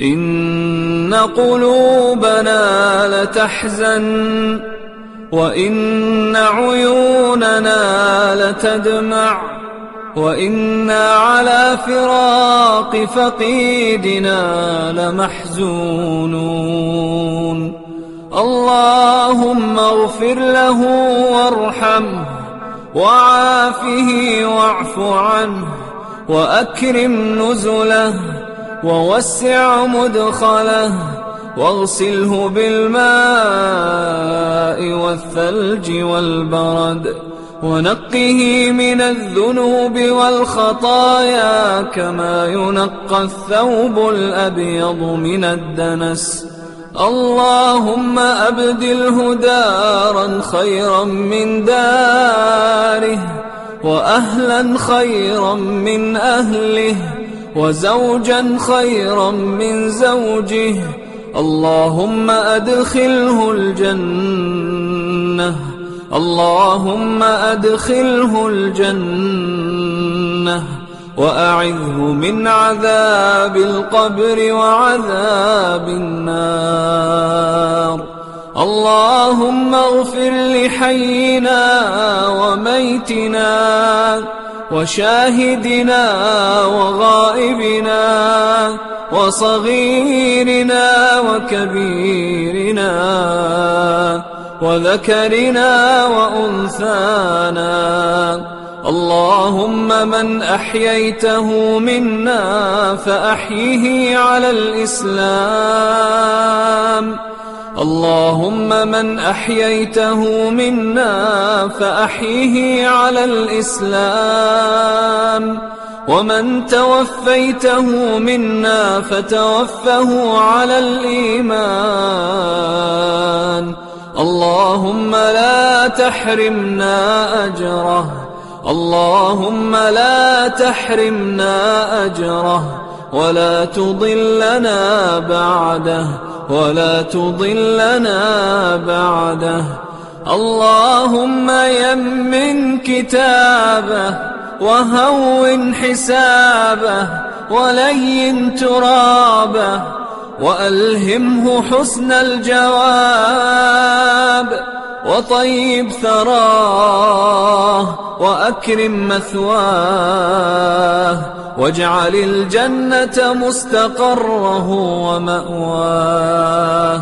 إن قلوبنا لتحزن وإن عيوننا لتدمع وإنا على فراق فقيدنا لمحزونون. اللهم اغفر له وارحمه وعافه واعف عنه وأكرم نزله ووسع مدخله واغسله بالماء والثلج والبرد ونقه من الذنوب والخطايا كما ينقى الثوب الأبيض من الدنس. اللهم أبدله دارا خيرا من داره وأهلا خيرا من أهله وزوجا خيرا من زوجه. اللهم أدخله الجنة اللهم أدخله الجنة وأعذه من عذاب القبر وعذاب النار. اللهم اغفر لحينا وميتنا وشاهدنا وغائبنا وصغيرنا وكبيرنا وذكرنا وأنثانا. اللهم من أحييته منا فأحيه على الإسلام اللهم من أحييته منا فأحيه على الإسلام ومن توفيته منا فتوفه على الإيمان. اللهم لا تحرمنا أجره اللهم لا تحرمنا أجره ولا تضلنا بعده ولا تضلنا بعده. اللهم يمن كتابه وهون حسابه ولين ترابه وألهمه حسن الجواب وطيب ثراه وأكرم مثواه واجعل الجنة مستقره ومأواه.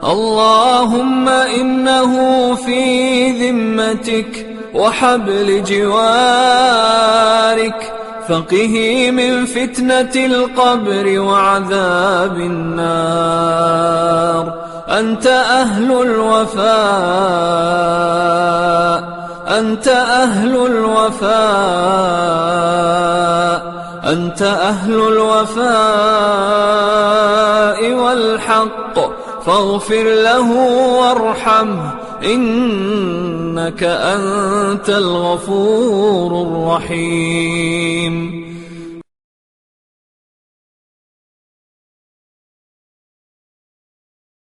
اللهم إنه في ذمتك وحبل جوارك فقه من فتنة القبر وعذاب النار. أنت أهل الوفاء أنت أهل الوفاء أنت أهل الوفاء والحق فاغفر له وارحمه إنك أنت الغفور الرحيم.